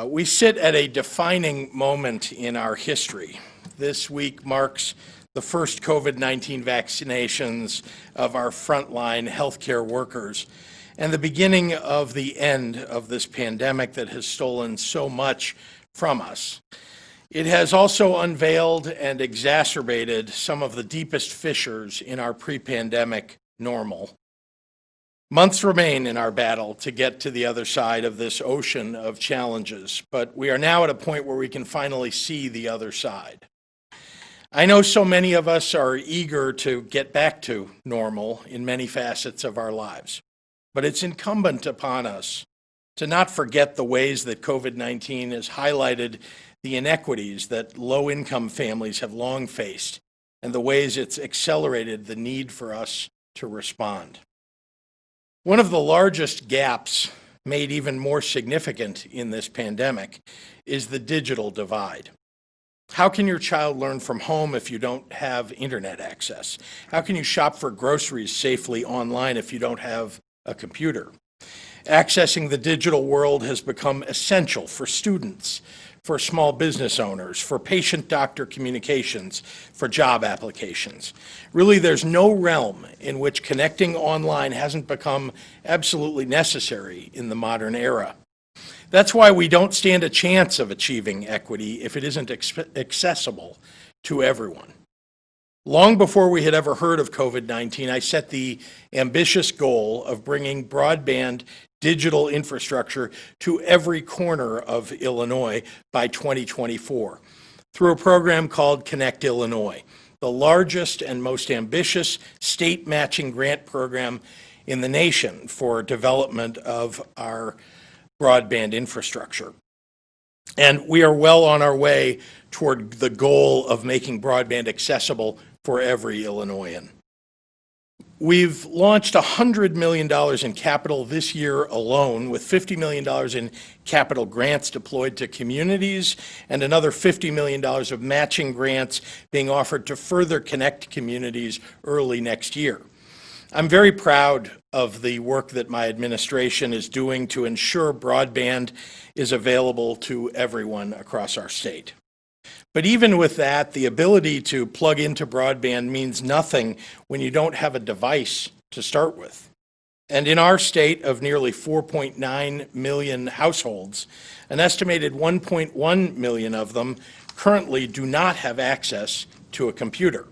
We sit at a defining moment in our history. This week marks the first COVID-19 vaccinations of our frontline healthcare workers and the beginning of the end of this pandemic that has stolen so much from us. It has also unveiled and exacerbated some of the deepest fissures in our pre-pandemic normal. Months remain in our battle to get to the other side of this ocean of challenges, but we are now at a point where we can finally see the other side. I know so many of us are eager to get back to normal in many facets of our lives, but it's incumbent upon us to not forget the ways that COVID-19 has highlighted the inequities that low-income families have long faced and the ways it's accelerated the need for us to respond. One of the largest gaps made even more significant in this pandemic is the digital divide. How can your child learn from home if you don't have internet access? How can you shop for groceries safely online if you don't have a computer? Accessing the digital world has become essential for students, for small business owners, for patient-doctor communications, for job applications. Really, there's no realm in which connecting online hasn't become absolutely necessary in the modern era. That's why we don't stand a chance of achieving equity if it isn't accessible to everyone. Long before we had ever heard of COVID-19, I set the ambitious goal of bringing broadband digital infrastructure to every corner of Illinois by 2024 through a program called Connect Illinois, the largest and most ambitious state matching grant program in the nation for development of our broadband infrastructure. And we are well on our way toward the goal of making broadband accessible for every Illinoisan. We've launched $100 million in capital this year alone, with $50 million in capital grants deployed to communities and another $50 million of matching grants being offered to further connect communities early next year. I'm very proud of the work that my administration is doing to ensure broadband is available to everyone across our state. But even with that, the ability to plug into broadband means nothing when you don't have a device to start with. And in our state of nearly 4.9 million households, an estimated 1.1 million of them currently do not have access to a computer.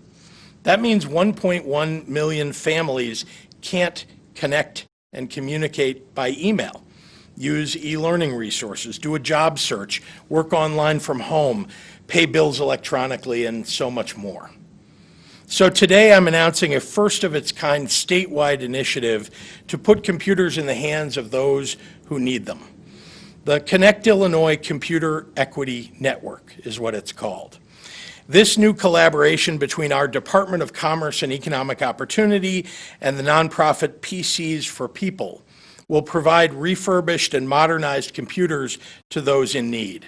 That means 1.1 million families can't connect and communicate by email, use e-learning resources, do a job search, work online from home, pay bills electronically, and so much more. So today I'm announcing a first-of-its-kind statewide initiative to put computers in the hands of those who need them. The Connect Illinois Computer Equity Network is what it's called. This new collaboration between our Department of Commerce and Economic Opportunity and the nonprofit PCs for People will provide refurbished and modernized computers to those in need.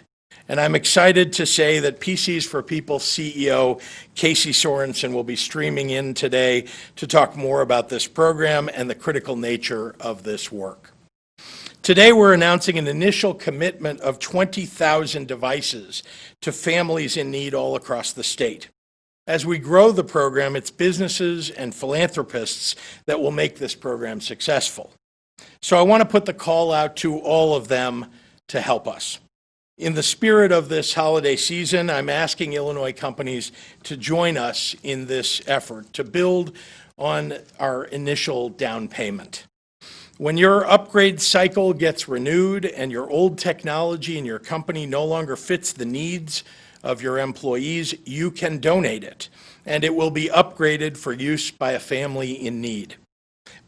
And I'm excited to say that PCs for People CEO Casey Sorensen will be streaming in today to talk more about this program and the critical nature of this work. Today we're announcing an initial commitment of 20,000 devices to families in need all across the state. As we grow the program, it's businesses and philanthropists that will make this program successful. So I want to put the call out to all of them to help us. In the spirit of this holiday season, I'm asking Illinois companies to join us in this effort to build on our initial down payment. When your upgrade cycle gets renewed and your old technology in your company no longer fits the needs of your employees, you can donate it, and it will be upgraded for use by a family in need.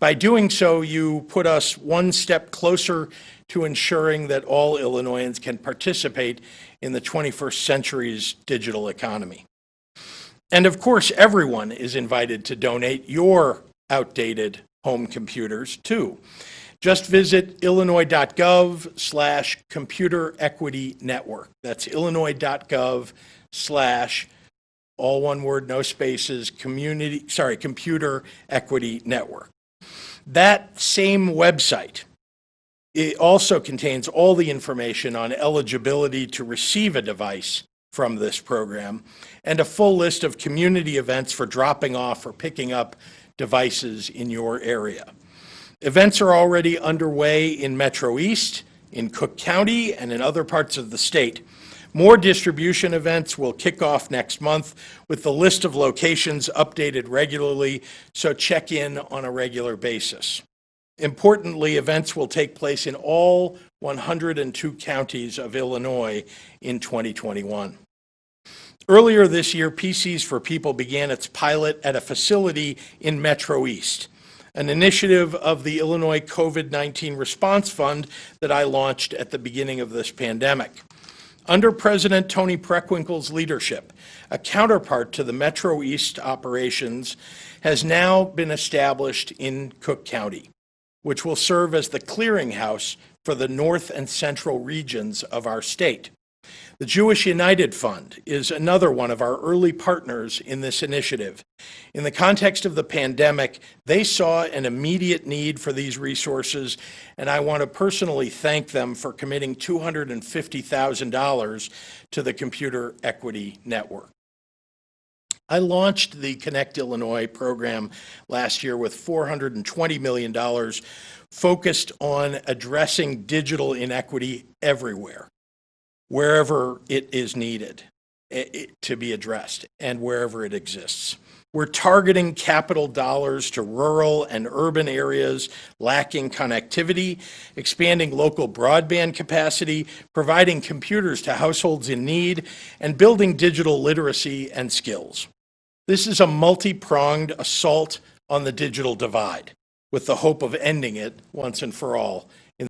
By doing so, you put us one step closer to ensuring that all Illinoisans can participate in the 21st century's digital economy. And of course, everyone is invited to donate your outdated home computers too. Just visit illinois.gov/computer equity network. That's illinois.gov/ all one word, no spaces, computer equity network. That same website It also contains all the information on eligibility to receive a device from this program and a full list of community events for dropping off or picking up devices in your area. Events are already underway in Metro East, in Cook County, and in other parts of the state. More distribution events will kick off next month with the list of locations updated regularly, so check in on a regular basis. Importantly, events will take place in all 102 counties of Illinois in 2021. Earlier this year, PCs for People began its pilot at a facility in Metro East, an initiative of the Illinois COVID-19 Response Fund that I launched at the beginning of this pandemic. Under President Tony Preckwinkle's leadership, a counterpart to the Metro East operations has now been established in Cook County, which will serve as the clearinghouse for the north and central regions of our state. The Jewish United Fund is another one of our early partners in this initiative. In the context of the pandemic, they saw an immediate need for these resources, and I want to personally thank them for committing $250,000 to the Computer Equity Network. I launched the Connect Illinois program last year with $420 million focused on addressing digital inequity everywhere, wherever it is needed to be addressed and wherever it exists. We're targeting capital dollars to rural and urban areas lacking connectivity, expanding local broadband capacity, providing computers to households in need, and building digital literacy and skills. This is a multi-pronged assault on the digital divide, with the hope of ending it once and for all